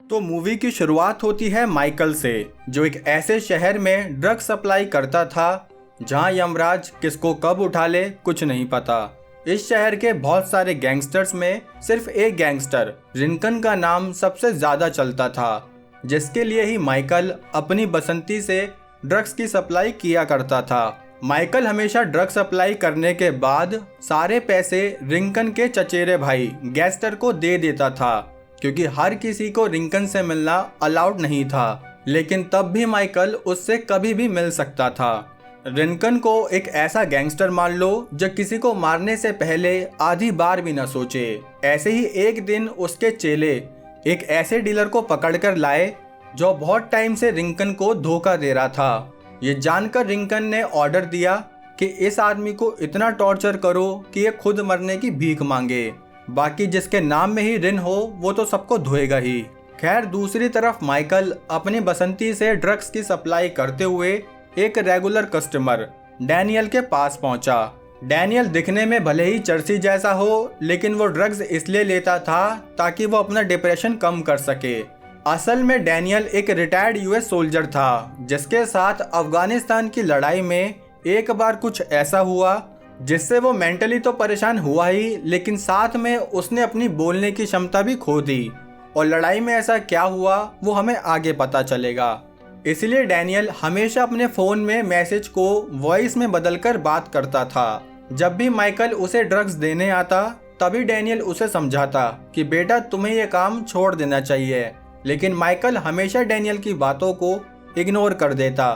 तो मूवी की शुरुआत होती है माइकल से, जो एक ऐसे शहर में ड्रग सप्लाई करता था जहां यमराज किसको कब उठा ले कुछ नहीं पता। इस शहर के बहुत सारे गैंगस्टर्स में सिर्फ एक गैंगस्टर रिंकन का नाम सबसे ज्यादा चलता था, जिसके लिए ही माइकल अपनी बसंती से ड्रग्स की सप्लाई किया करता था। माइकल हमेशा ड्रग सप्लाई करने के बाद सारे पैसे रिंकन के चचेरे भाई गैंगस्टर को दे देता था, क्योंकि हर किसी को रिंकन से मिलना अलाउड नहीं था। लेकिन तब भी माइकल उससे कभी भी मिल सकता था। रिंकन को एक ऐसा गैंगस्टर मान लो जो किसी को मारने से पहले आधी बार भी न सोचे। ऐसे ही एक दिन उसके चेले एक ऐसे डीलर को पकड़कर लाए जो बहुत टाइम से रिंकन को धोखा दे रहा था। ये जानकर रिंकन ने ऑर्डर दिया कि इस आदमी को इतना टॉर्चर करो कि ये खुद मरने की भीख मांगे, बाकी जिसके नाम में ही रिन हो वो तो सबको धोएगा ही। खैर, दूसरी तरफ माइकल अपनी बसंती से ड्रग्स की सप्लाई करते हुए एक रेगुलर कस्टमर डैनियल के पास पहुंचा। डैनियल दिखने में भले ही चर्सी जैसा हो, लेकिन वो ड्रग्स इसलिए लेता था ताकि वो अपना डिप्रेशन कम कर सके। असल में डैनियल एक रिटायर्ड यूएस सोल्जर था, जिसके साथ अफगानिस्तान की लड़ाई में एक बार कुछ ऐसा हुआ जिससे वो मेंटली तो परेशान हुआ ही, लेकिन साथ में उसने अपनी बोलने की क्षमता भी खो दी। और लड़ाई में ऐसा क्या हुआ वो हमें आगे पता चलेगा। इसलिए डैनियल हमेशा अपने फ़ोन में मैसेज को वॉइस में बदलकर बात करता था। जब भी माइकल उसे ड्रग्स देने आता तभी डैनियल उसे समझाता कि बेटा तुम्हें यह काम छोड़ देना चाहिए, लेकिन माइकल हमेशा डैनियल की बातों को इग्नोर कर देता,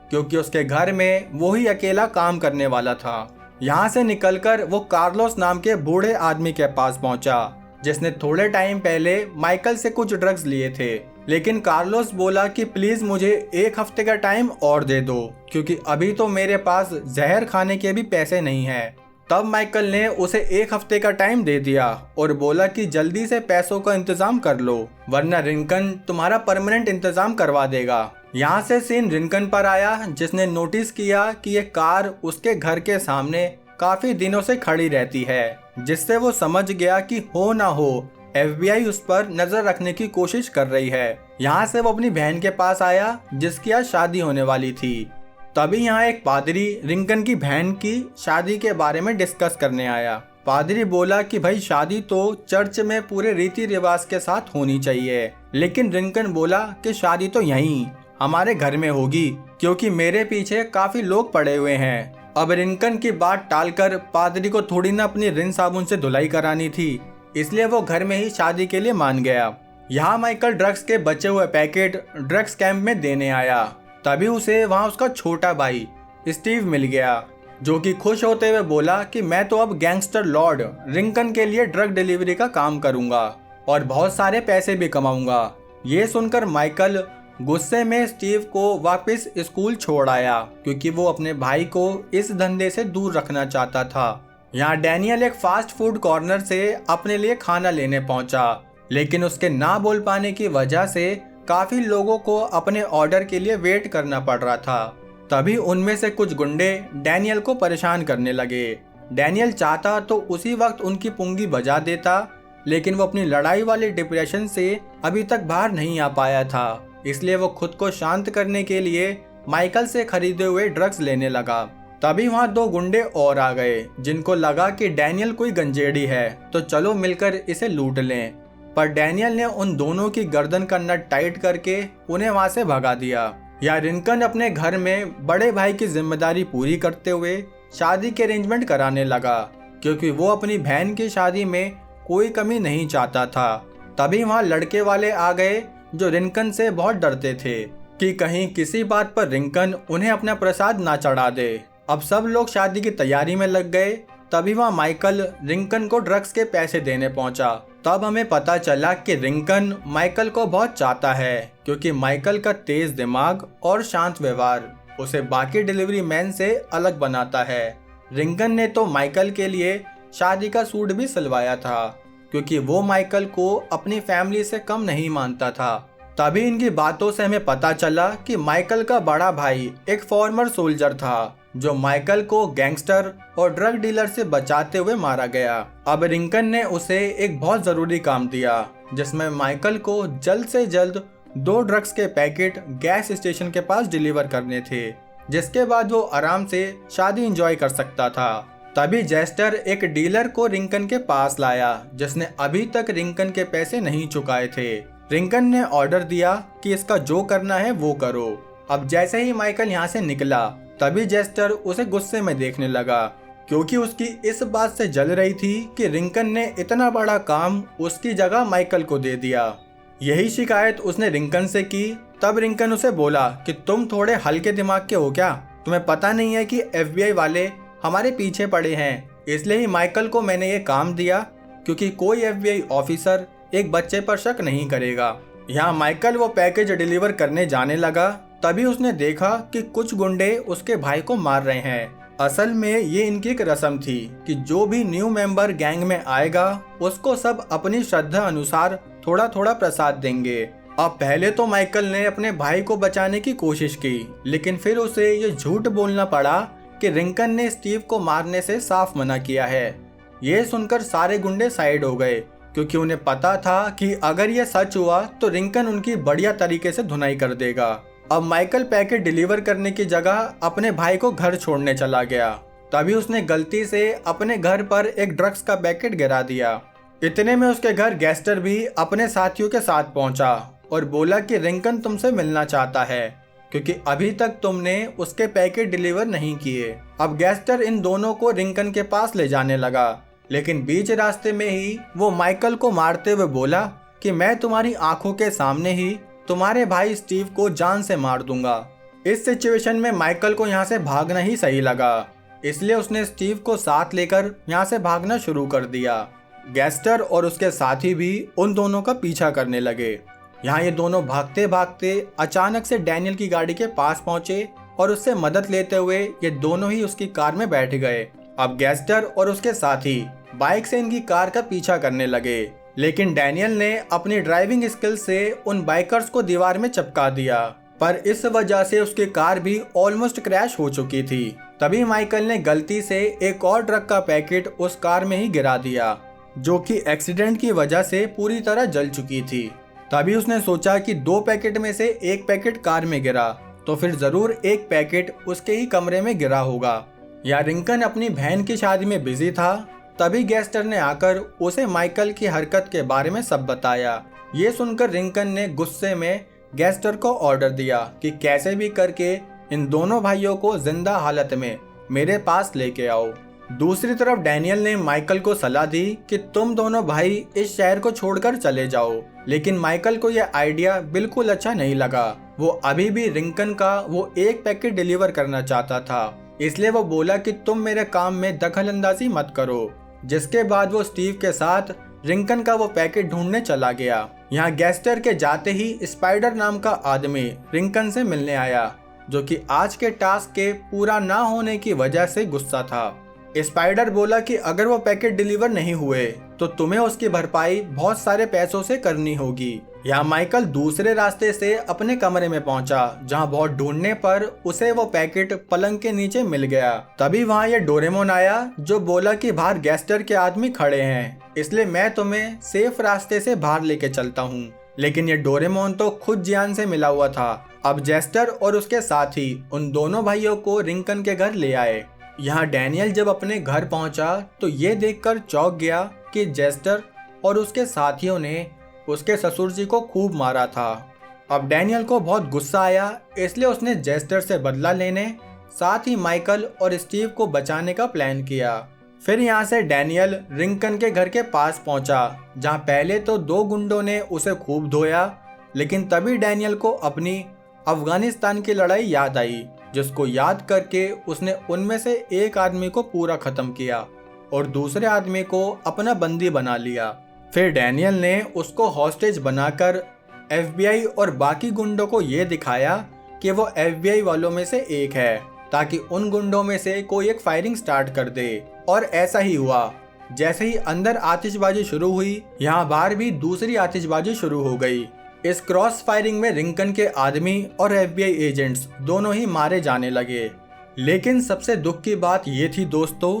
क्योंकि उसके घर में वो ही अकेला काम करने वाला था। यहाँ से निकलकर वो कार्लोस नाम के बूढ़े आदमी के पास पहुंचा, जिसने थोड़े टाइम पहले माइकल से कुछ ड्रग्स लिए थे। लेकिन कार्लोस बोला कि प्लीज मुझे एक हफ्ते का टाइम और दे दो, क्योंकि अभी तो मेरे पास जहर खाने के भी पैसे नहीं हैं। तब माइकल ने उसे एक हफ्ते का टाइम दे दिया और बोला कि जल्दी से पैसों का इंतजाम कर लो, वरना रिंकन तुम्हारा परमानेंट इंतजाम करवा देगा। यहाँ से सीन रिंकन पर आया, जिसने नोटिस किया कि ये कार उसके घर के सामने काफी दिनों से खड़ी रहती है, जिससे वो समझ गया कि हो ना हो FBI उस पर नजर रखने की कोशिश कर रही है। यहाँ से वो अपनी बहन के पास आया, जिसकी आज शादी होने वाली थी। तभी यहाँ एक पादरी रिंकन की बहन की शादी के बारे में डिस्कस करने आया। पादरी बोला कि भाई शादी तो चर्च में पूरे रीति रिवाज के साथ होनी चाहिए, लेकिन रिंकन बोला कि शादी तो यहीं हमारे घर में होगी, क्योंकि मेरे पीछे काफी लोग पड़े हुए हैं। अब रिंकन की बात टालकर पादरी को थोड़ी ना अपनी रिन साबुन से धुलाई करानी थी, इसलिए वो घर में ही शादी के लिए मान गया। यहाँ माइकल ड्रग्स के बचे हुए पैकेट ड्रग्स कैंप में देने आया। तभी उसे वहाँ उसका छोटा भाई स्टीव मिल गया, जो कि खुश होते हुए बोला कि मैं तो अब गैंगस्टर लॉर्ड रिंकन के लिए ड्रग डिलीवरी का काम करूंगा और बहुत सारे पैसे भी कमाऊंगा। ये सुनकर माइकल गुस्से में स्टीव को वापस स्कूल छोड़ आया, क्योंकि वो अपने भाई को इस धंधे से दूर रखना चाहता था। यहाँ डैनियल एक फास्ट फूड कॉर्नर से अपने लिए खाना लेने पहुंचा, लेकिन उसके ना बोल पाने की वजह से काफी लोगों को अपने ऑर्डर के लिए वेट करना पड़ रहा था। तभी उनमें से कुछ गुंडे डैनियल को परेशान करने लगे। डैनियल चाहता तो उसी वक्त उनकी पुंगी बजा देता, लेकिन वो अपनी लड़ाई वाले डिप्रेशन से अभी तक बाहर नहीं आ पाया था, इसलिए वो खुद को शांत करने के लिए माइकल से खरीदे हुए ड्रग्स लेने लगा। तभी वहाँ दो गुंडे और आ गए, जिनको लगा कि डैनियल कोई गंजेड़ी है तो चलो मिलकर इसे लूट लें। पर डैनियल ने उन दोनों की गर्दन का नट टाइट करके उन्हें वहाँ से भगा दिया। या रिंकन अपने घर में बड़े भाई की जिम्मेदारी पूरी करते हुए शादी के अरेंजमेंट कराने लगा, क्योंकि वो अपनी बहन की शादी में कोई कमी नहीं चाहता था। तभी वहाँ लड़के वाले आ गए जो रिंकन से बहुत डरते थे कि कहीं किसी बात पर रिंकन उन्हें अपना प्रसाद ना चढ़ा दे। अब सब लोग शादी की तैयारी में लग गए। तभी वहाँ माइकल रिंकन को ड्रग्स के पैसे देने पहुंचा। तब हमें पता चला कि रिंकन माइकल को बहुत चाहता है, क्योंकि माइकल का तेज दिमाग और शांत व्यवहार उसे बाकी डिलीवरी मैन से अलग बनाता है। रिंकन ने तो माइकल के लिए शादी का सूट भी सिलवाया था, क्योंकि वो माइकल को अपनी फैमिली से कम नहीं मानता था। तभी इनकी बातों से हमें पता चला कि माइकल का बड़ा भाई एक फॉर्मर सोल्जर था, जो माइकल को गैंगस्टर और ड्रग डीलर से बचाते हुए मारा गया। अब रिंकन ने उसे एक बहुत जरूरी काम दिया, जिसमें माइकल को जल्द से जल्द 2 ड्रग्स के पैकेट गैस स्टेशन के पास डिलीवर करने थे, जिसके बाद वो आराम से शादी एंजॉय कर सकता था। तभी जेस्टर एक डीलर को रिंकन के पास लाया, जिसने अभी तक रिंकन के पैसे नहीं चुकाए थे। रिंकन ने ऑर्डर दिया कि इसका जो करना है वो करो। अब जैसे ही माइकल यहाँ से निकला, तभी जेस्टर उसे गुस्से में देखने लगा, क्योंकि उसकी इस बात से जल रही थी कि रिंकन ने इतना बड़ा काम उसकी जगह माइकल को दे दिया। यही शिकायत उसने रिंकन से की। तब रिंकन उसे बोला कि तुम थोड़े हल्के दिमाग के हो क्या? तुम्हें पता नहीं है कि FBI वाले हमारे पीछे पड़े हैं, इसलिए ही माइकल को मैंने ये काम दिया, क्योंकि कोई FBI ऑफिसर एक बच्चे पर शक नहीं करेगा। यहाँ माइकल वो पैकेज डिलीवर करने जाने लगा, तभी उसने देखा कि कुछ गुंडे उसके भाई को मार रहे हैं। असल में ये इनकी एक रस्म थी कि जो भी न्यू मेंबर गैंग में आएगा उसको सब अपनी श्रद्धा अनुसार थोड़ा थोड़ा प्रसाद देंगे। अब पहले तो माइकल ने अपने भाई को बचाने की कोशिश की, लेकिन फिर उसे ये झूठ बोलना पड़ा कि रिंकन ने स्टीव को मारने से साफ मना किया है। ये सुनकर सारे गुंडे साइड हो गए, क्योंकि उन्हें पता था कि अगर ये सच हुआ तो रिंकन उनकी बढ़िया तरीके से धुनाई कर देगा। अब माइकल पैकेट डिलीवर करने की जगह अपने भाई को घर छोड़ने चला गया। तभी उसने गलती से अपने घर पर एक ड्रग्स का पैकेट गिरा दिया। इतने में उसके घर गेस्टर भी अपने साथियों के साथ पहुंचा और बोला कि रिंकन तुमसे मिलना चाहता है, क्योंकि अभी तक तुमने उसके पैकेट डिलीवर नहीं किए। अब गेस्टर इन दोनों को रिंकन के पास ले जाने लगा, लेकिन बीच रास्ते में ही वो माइकल को मारते हुए बोला कि मैं तुम्हारी आंखों के सामने ही तुम्हारे भाई स्टीव को जान से मार दूंगा। इस सिचुएशन में माइकल को यहाँ से भागना ही सही लगा, इसलिए उसने स्टीव को साथ लेकर यहाँ से भागना शुरू कर दिया। गेस्टर और उसके साथी भी उन दोनों का पीछा करने लगे। यहाँ ये दोनों भागते भागते अचानक से डैनियल की गाड़ी के पास पहुंचे और उससे मदद लेते हुए ये दोनों ही उसकी कार में बैठ गए। अब गेस्टर और उसके साथी बाइक से इनकी कार का पीछा करने लगे, लेकिन डैनियल ने अपनी ड्राइविंग स्किल से उन बाइकर्स को दीवार में चिपका दिया, पर इस वजह से उसकी कार भी ऑलमोस्ट क्रैश हो चुकी थी। तभी माइकल ने गलती से एक और ड्रग का पैकेट उस कार में ही गिरा दिया, जो कि एक्सीडेंट की वजह से पूरी तरह जल चुकी थी। तभी उसने सोचा कि 2 पैकेट में से एक पैकेट कार में गिरा तो फिर जरूर एक पैकेट उसके ही कमरे में गिरा होगा, या रिंकन अपनी बहन की शादी में बिजी था। तभी गेस्टर ने आकर उसे माइकल की हरकत के बारे में सब बताया। ये सुनकर रिंकन ने गुस्से में गेस्टर को ऑर्डर दिया कि कैसे भी करके इन दोनों भाइयों को जिंदा हालत में मेरे पास लेके आओ। दूसरी तरफ डैनियल ने माइकल को सलाह दी कि तुम दोनों भाई इस शहर को छोड़कर चले जाओ, लेकिन माइकल को यह आइडिया बिल्कुल अच्छा नहीं लगा। वो अभी भी रिंकन का वो एक पैकेट डिलीवर करना चाहता था, इसलिए वो बोला कि तुम मेरे काम में दखल अंदाजी मत करो। जिसके बाद वो स्टीव के साथ रिंकन का वो पैकेट ढूंढने चला गया। यहाँ गेस्टर के जाते ही स्पाइडर नाम का आदमी रिंकन से मिलने आया, जो कि आज के टास्क के पूरा ना होने की वजह से गुस्सा था। स्पाइडर बोला कि अगर वो पैकेट डिलीवर नहीं हुए तो तुम्हें उसकी भरपाई बहुत सारे पैसों से करनी होगी। यहाँ माइकल दूसरे रास्ते से अपने कमरे में पहुंचा, जहाँ बहुत ढूंढने पर उसे वो पैकेट पलंग के नीचे मिल गया। तभी वहाँ ये डोरेमोन आया, जो बोला कि बाहर गेस्टर के आदमी खड़े हैं, इसलिए मैं तुम्हें सेफ रास्ते से बाहर लेके चलता हूँ। लेकिन ये डोरेमोन तो खुद जियान से मिला हुआ था। अब जेस्टर और उसके साथी उन दोनों भाइयों को रिंकन के घर ले आए। यहाँ डैनियल जब अपने घर पहुंचा तो ये देखकर चौंक गया कि जेस्टर और उसके साथियों ने उसके ससुर जी को खूब मारा था। अब डैनियल को बहुत गुस्सा आया, इसलिए उसने जेस्टर से बदला लेने साथ ही माइकल और स्टीव को बचाने का प्लान किया। फिर यहाँ से डैनियल रिंकन के घर के पास पहुंचा, जहाँ पहले तो 2 गुंडों ने उसे खूब धोया, लेकिन तभी डैनियल को अपनी अफगानिस्तान की लड़ाई याद आई, जिसको याद करके उसने उनमें से एक आदमी को पूरा खत्म किया और दूसरे आदमी को अपना बंदी बना लिया। फिर डैनियल ने उसको हॉस्टेज बनाकर FBI और बाकी गुंडों को ये दिखाया कि वो FBI वालों में से एक है, ताकि उन गुंडों में से कोई एक फायरिंग स्टार्ट कर दे। और ऐसा ही हुआ। जैसे ही अंदर आतिशबाजी शुरू हुई, यहाँ बाहर भी दूसरी आतिशबाजी शुरू हो गई। इस क्रॉस फायरिंग में रिंकन के आदमी और FBI एजेंट्स दोनों ही मारे जाने लगे। लेकिन सबसे दुख की बात ये थी दोस्तों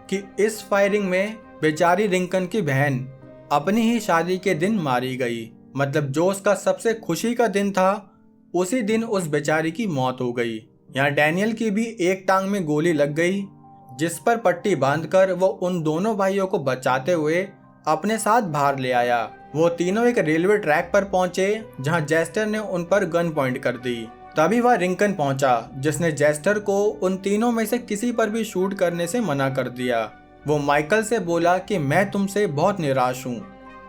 कि इस फायरिंग में बेचारी रिंकन की बहन अपनी ही शादी के दिन मारी गई। मतलब जो उसका सबसे खुशी का दिन था उसी दिन उस बेचारी की मौत हो गई। यहाँ डैनियल की भी एक टांग में गोली लग गई, जिस पर पट्टी बांधकर वो उन दोनों भाइयों को बचाते हुए अपने साथ बाहर ले आया। वो तीनों एक रेलवे ट्रैक पर पहुंचे जहां जेस्टर ने उन पर गन पॉइंट कर दी। तभी वह रिंकन पहुंचा जिसने जेस्टर को उन तीनों में से किसी पर भी शूट करने से मना कर दिया। वो माइकल से बोला कि मैं तुमसे बहुत निराश हूँ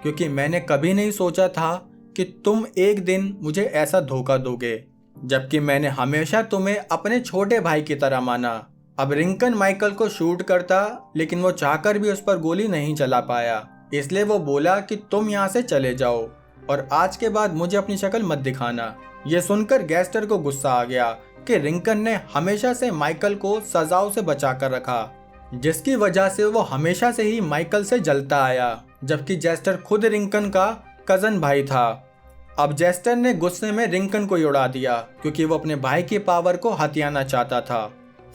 क्योंकि मैंने कभी नहीं सोचा था कि तुम एक दिन मुझे ऐसा धोखा दोगे, जबकि मैंने हमेशा तुम्हें अपने छोटे भाई की तरह माना। अब रिंकन माइकल को शूट करता लेकिन वो चाहकर भी उस पर गोली नहीं चला पाया, इसलिए वो बोला कि तुम यहाँ से चले जाओ और आज के बाद मुझे अपनी शक्ल मत दिखाना। ये सुनकर गेस्टर को गुस्सा आ गया कि रिंकन ने हमेशा से माइकल को सजाओं से बचा कर रखा, जिसकी वजह से वो हमेशा से ही माइकल से जलता आया, जबकि जेस्टर खुद रिंकन का कजन भाई था। अब जेस्टर ने गुस्से में रिंकन को ही उड़ा दिया क्योंकि वो अपने भाई की पावर को हथियाना चाहता था।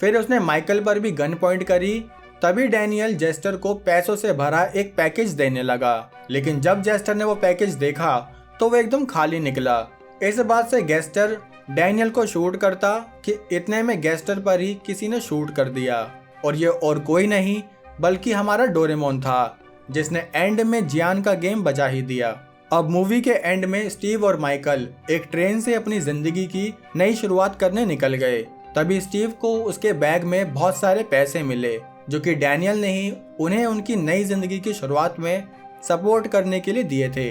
फिर उसने माइकल पर भी गन पॉइंट करी। तभी डैनियल जेस्टर को पैसों से भरा एक पैकेज देने लगा, लेकिन जब जेस्टर ने वो पैकेज देखा तो वो एकदम खाली निकला। इस बात से गेस्टर डैनियल को शूट करता कि इतने में गेस्टर पर ही किसी ने शूट कर दिया, और ये और कोई नहीं बल्कि हमारा डोरेमोन था, जिसने एंड में जियान का गेम बजा ही दिया। अब मूवी के एंड में स्टीव और माइकल एक ट्रेन से अपनी जिंदगी की नई शुरुआत करने निकल गए। तभी स्टीव को उसके बैग में बहुत सारे पैसे मिले जो कि डैनियल ने ही उन्हें उनकी नई जिंदगी की शुरुआत में सपोर्ट करने के लिए दिए थे।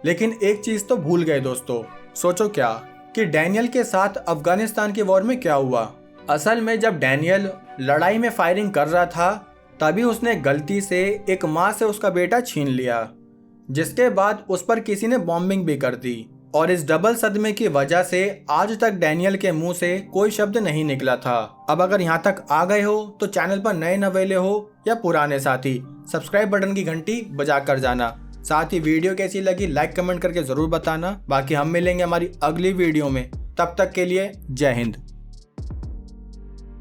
लेकिन एक चीज तो भूल गए दोस्तों। सोचो क्या कि डैनियल के साथ अफगानिस्तान के वॉर में क्या हुआ। असल में जब डैनियल लड़ाई में फायरिंग कर रहा था तभी उसने गलती से एक माँ से उसका बेटा छीन लिया, जिसके बाद उस पर किसी ने बॉम्बिंग भी कर दी, और इस डबल सदमे की वजह से आज तक डैनियल के मुंह से कोई शब्द नहीं निकला था। अब अगर यहाँ तक आ गए हो तो चैनल पर नए नवेले हो या पुराने साथी, सब्सक्राइब बटन की घंटी बजा कर जाना। साथ ही वीडियो कैसी लगी लाइक कमेंट करके जरूर बताना। बाकी हम मिलेंगे हमारी अगली वीडियो में, तब तक के लिए जय हिंद।